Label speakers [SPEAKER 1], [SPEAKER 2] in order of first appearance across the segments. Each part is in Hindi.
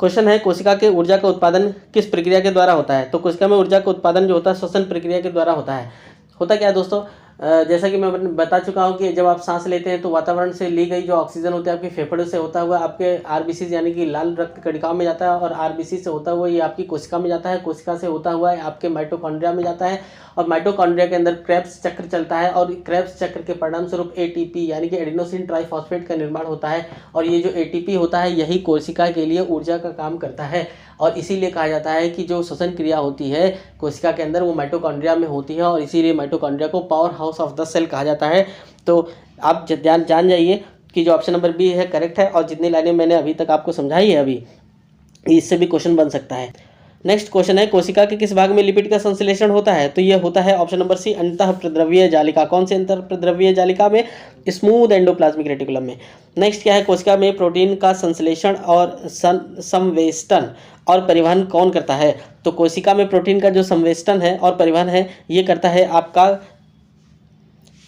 [SPEAKER 1] क्वेश्चन है कोशिका के ऊर्जा का उत्पादन किस प्रक्रिया के द्वारा होता है? तो कोशिका में ऊर्जा का उत्पादन जो होता है श्वसन प्रक्रिया के द्वारा होता है। होता क्या है दोस्तों, जैसा कि मैं बता चुका हूं कि जब आप सांस लेते हैं तो वातावरण से ली गई जो ऑक्सीजन होता है आपके फेफड़ों से होता हुआ आपके आरबीसी यानी कि लाल रक्त कणिकाओं में जाता है, और आरबीसी से होता हुआ ये आपकी कोशिका में जाता है, कोशिका से होता हुआ आपके माइटोकॉन्ड्रिया में जाता है, और माइटोकॉन्ड्रिया के अंदर क्रेब्स चक्र चलता है, और क्रेब्स चक्र के परिणाम स्वरूप एटीपी यानी कि एडिनोसिन ट्राइफॉस्फेट का निर्माण होता है। और ये जो एटीपी होता है यही कोशिका के लिए ऊर्जा का काम करता है, और इसीलिए कहा जाता है कि जो श्वसन क्रिया होती है कोशिका के अंदर वो माइटोकॉन्ड्रिया में होती है, और इसीलिए माइटोकॉन्ड्रिया को power house of the cell कहा जाता है। तो आप जान जाइए कि जो ऑप्शन नंबर बी है करेक्ट है, और जितनी लाइनें मैंने अभी तक आपको समझाई है अभी इससे भी क्वेश्चन बन सकता है। नेक्स्ट क्वेश्चन है कोशिका के किस भाग में लिपिड का संश्लेषण होता है? तो ये होता है ऑप्शन नंबर सी अंतःप्रद्रव्य जालिका। कौन से अंतःप्रद्रव्य जालिका में? स्मूथ एंडोप्लाज्मिक रेटिकुलम में। नेक्स्ट क्या है कोशिका में प्रोटीन का संश्लेषण और संवेष्टन और परिवहन कौन करता है? तो कोशिका में प्रोटीन का जो संवेष्टन है और परिवहन है ये करता है आपका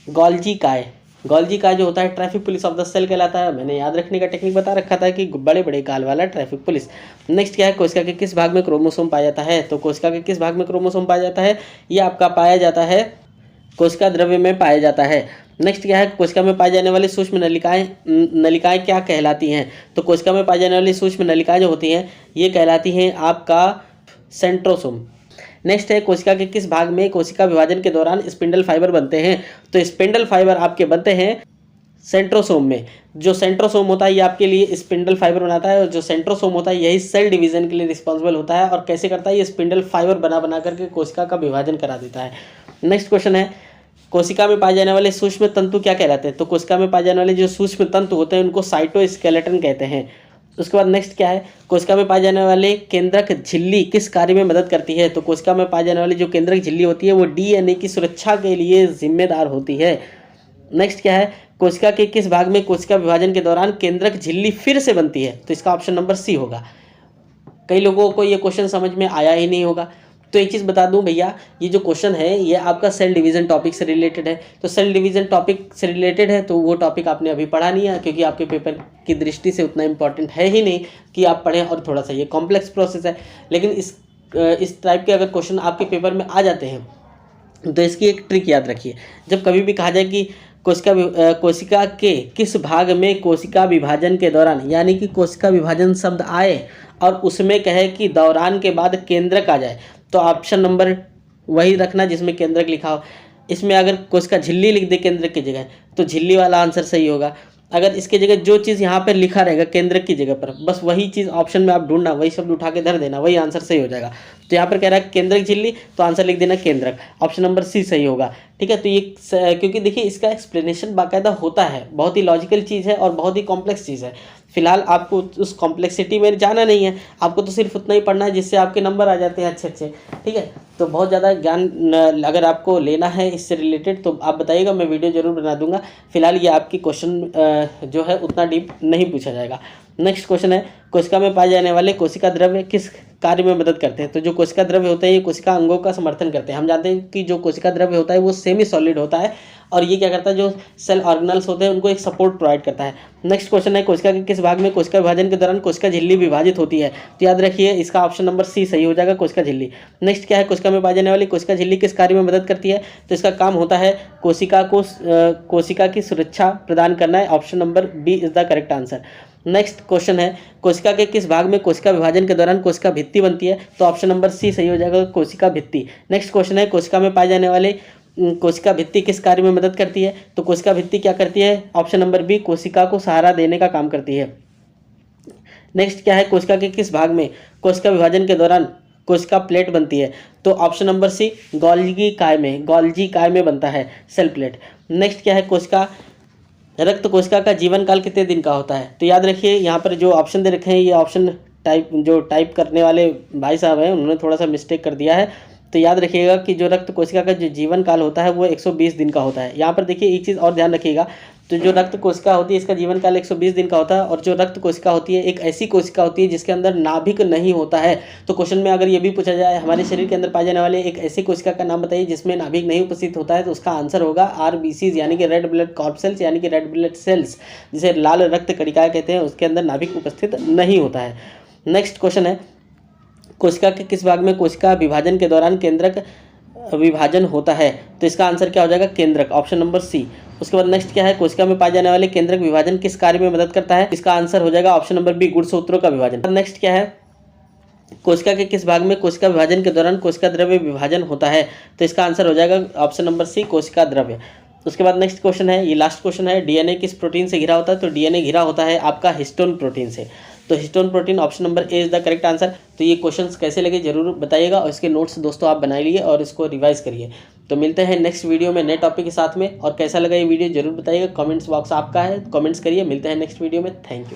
[SPEAKER 1] गोल्जी काय। गोल्जी काय जो होता है traffic police of the cell कहलाता है। मैंने याद रखने का टेक्निक बता रखा था कि बड़े बड़े काल वाला ट्रैफिक पुलिस। नेक्स्ट क्या है कोशिका के किस भाग में क्रोमोसोम पाया जाता है? तो कोशिका के किस भाग में क्रोमोसोम पाया जाता है? ये आपका पाया जाता है कोशिका द्रव्य में पाया जाता है। नेक्स्ट क्या है कोशिका में पाई जाने वाली सूक्ष्म नलिकाएं क्या कहलाती हैं? तो कोशिका में पाई जाने वाली सूक्ष्म नलिकाएं जो होती हैं ये कहलाती हैं आपका सेंट्रोसोम। नेक्स्ट है कोशिका के किस भाग में कोशिका विभाजन के दौरान स्पिंडल फाइबर बनते हैं? तो स्पिंडल फाइबर आपके बनते हैं सेंट्रोसोम में। जो सेंट्रोसोम होता है ये आपके लिए स्पिंडल फाइबर बनाता है, और जो सेंट्रोसोम होता है यही सेल डिवीजन के लिए रिस्पॉन्सिबल होता है। और कैसे करता है? ये स्पिंडल फाइबर बना करके कोशिका का विभाजन करा देता है। नेक्स्ट क्वेश्चन है कोशिका में पाए जाने वाले सूक्ष्म तंतु क्या कहलाते हैं? तो कोशिका में पाए जाने वाले जो सूक्ष्म तंतु होते हैं उनको साइटोस्केलेटन कहते हैं। उसके बाद नेक्स्ट क्या है कोशिका में पाए जाने वाले केंद्रक झिल्ली किस कार्य में मदद करती है? तो कोशिका में पाए जाने वाली जो केंद्रक झिल्ली होती है वो डीएनए की सुरक्षा के लिए जिम्मेदार होती है। नेक्स्ट क्या है कोशिका के किस भाग में कोशिका विभाजन के दौरान केंद्रक झिल्ली फिर से बनती है? तो इसका ऑप्शन नंबर सी होगा। कई लोगों को ये क्वेश्चन समझ में आया ही नहीं होगा। तो एक चीज़ बता दूं भैया, ये जो क्वेश्चन है ये आपका सेल डिवीज़न टॉपिक से रिलेटेड है। तो सेल डिवीज़न टॉपिक से रिलेटेड है तो वो टॉपिक आपने अभी पढ़ा नहीं है, क्योंकि आपके पेपर की दृष्टि से उतना इंपॉर्टेंट है ही नहीं कि आप पढ़ें, और थोड़ा सा ये कॉम्प्लेक्स प्रोसेस है। लेकिन इस टाइप के अगर क्वेश्चन आपके पेपर में आ जाते हैं तो इसकी एक ट्रिक याद रखिए। जब कभी भी कहा जाए कि कोशिका के किस भाग में कोशिका विभाजन के दौरान, यानी कि कोशिका विभाजन शब्द आए और उसमें कहे कि दौरान के बाद केंद्रक आ जाए, तो ऑप्शन नंबर वही रखना जिसमें केंद्रक लिखा हो। इसमें अगर कोशिका झिल्ली लिख दे केंद्रक की जगह तो झिल्ली वाला आंसर सही होगा। अगर इसके जगह जो चीज़ यहाँ पर लिखा रहेगा केंद्रक की जगह पर, बस वही चीज़ ऑप्शन में आप ढूंढना, वही शब्द उठा के धर देना, वही आंसर सही हो जाएगा। तो यहाँ पर कह रहा है केंद्रक झिल्ली, तो आंसर लिख देना केंद्रक, ऑप्शन नंबर सी सही होगा। ठीक है, तो ये क्योंकि देखिए इसका एक्सप्लेनेशन बाकायदा होता है, बहुत ही लॉजिकल चीज़ है और बहुत ही कॉम्प्लेक्स चीज़ है। फिलहाल आपको उस कॉम्प्लेक्सिटी में जाना नहीं है, आपको तो सिर्फ उतना ही पढ़ना है जिससे आपके नंबर आ जाते हैं अच्छे। ठीक है, तो बहुत ज़्यादा ज्ञान अगर आपको लेना है इससे रिलेटेड तो आप बताइएगा, मैं वीडियो ज़रूर बना दूंगा। फिलहाल ये आपकी क्वेश्चन जो है उतना डीप नहीं पूछा जाएगा। नेक्स्ट क्वेश्चन है कोशिका में पाए जाने वाले कोशिका द्रव्य किस कार्य में मदद करते हैं? तो जो कोशिका द्रव्य होते हैं ये कोशिका अंगों का समर्थन करते हैं। हम जानते हैं कि जो कोशिका द्रव्य होता है वो सेमी सॉलिड होता है, और ये क्या करता है जो सेल ऑर्गेनल्स होते हैं उनको एक सपोर्ट प्रोवाइड करता है। नेक्स्ट क्वेश्चन है कोशिका के किस भाग में कोशिका विभाजन के दौरान कोशिका झिल्ली विभाजित होती है? तो याद रखिए इसका ऑप्शन नंबर सी सही हो जाएगा, कोशिका झिल्ली। नेक्स्ट क्या है कोशिका में पाई जाने वाली कोशिका झिल्ली किस कार्य में मदद करती है? तो इसका काम होता है कोशिका की सुरक्षा प्रदान करना है, option number B is the correct answer. Next question है कोशिका के किस भाग में कोशिका विभाजन के दौरान कोशिका भित्ति बनती है? तो ऑप्शन नंबर सी सही हो जाएगा, कोशिका भित्ति। नेक्स्ट क्वेश्चन है कोशिका में पाए जाने वाले कोशिका भित्ति किस कार्य में मदद करती है? तो कोशिका भित्ति क्या करती है? ऑप्शन नंबर बी कोशिका को सहारा देने का काम करती है। नेक्स्ट क्या है कोशिका के किस भाग में कोशिका विभाजन के दौरान कोशिका प्लेट बनती है? तो ऑप्शन नंबर सी गोल्गी काय में बनता है सेल प्लेट। नेक्स्ट क्या है रक्त कोशिका का जीवन काल कितने दिन का होता है? तो याद रखिए यहाँ पर जो ऑप्शन दे रखे हैं ये ऑप्शन टाइप करने वाले भाई साहब हैं उन्होंने थोड़ा सा मिस्टेक कर दिया है। तो याद रखिएगा कि जो रक्त कोशिका का जो जीवन काल होता है वो 120 दिन का होता है। यहाँ पर देखिए एक चीज़ और ध्यान रखिएगा, तो जो रक्त कोशिका होती है इसका जीवन काल 120 दिन का होता है, और जो रक्त कोशिका होती है एक ऐसी कोशिका होती है जिसके अंदर नाभिक नहीं होता है। तो क्वेश्चन में अगर ये भी पूछा जाए हमारे शरीर के अंदर पाए जाने वाले एक ऐसी कोशिका का नाम बताइए जिसमें नाभिक नहीं उपस्थित होता है, तो उसका आंसर होगा RBCs यानी कि रेड ब्लड कॉर्पसेल्स यानी कि रेड ब्लड सेल्स, जिसे लाल रक्त कणिकाएं कहते हैं, उसके अंदर नाभिक उपस्थित नहीं होता है। नेक्स्ट क्वेश्चन है, कोशिका के किस भाग में कोशिका विभाजन के दौरान केंद्रक विभाजन होता है? तो इसका आंसर क्या हो जाएगा? केंद्रक, ऑप्शन नंबर सी। उसके बाद नेक्स्ट क्या है, कोशिका में पाए जाने वाले केंद्रक विभाजन किस कार्य में मदद करता है? इसका आंसर हो जाएगा ऑप्शन नंबर बी, गुणसूत्रों का विभाजन। नेक्स्ट क्या है, कोशिका के किस भाग में कोशिका विभाजन के दौरान कोशिका द्रव्य विभाजन होता है? तो इसका आंसर हो जाएगा ऑप्शन नंबर सी, कोशिका द्रव्य। उसके बाद नेक्स्ट क्वेश्चन है, ये लास्ट क्वेश्चन है, डीएनए किस प्रोटीन से घिरा होता है? तो डीएनए घिरा होता है आपका हिस्टोन प्रोटीन से। तो histone protein, option number A is the correct answer. तो ये क्वेश्चंस कैसे लगे जरूर बताइएगा, और इसके नोट्स दोस्तों आप बना लिए और इसको रिवाइज करिए। तो मिलते हैं नेक्स्ट वीडियो में नए टॉपिक के साथ में, और कैसा लगा ये वीडियो जरूर बताइएगा, कमेंट्स बॉक्स आपका है, कमेंट्स करिए। मिलते हैं नेक्स्ट वीडियो में, थैंक यू।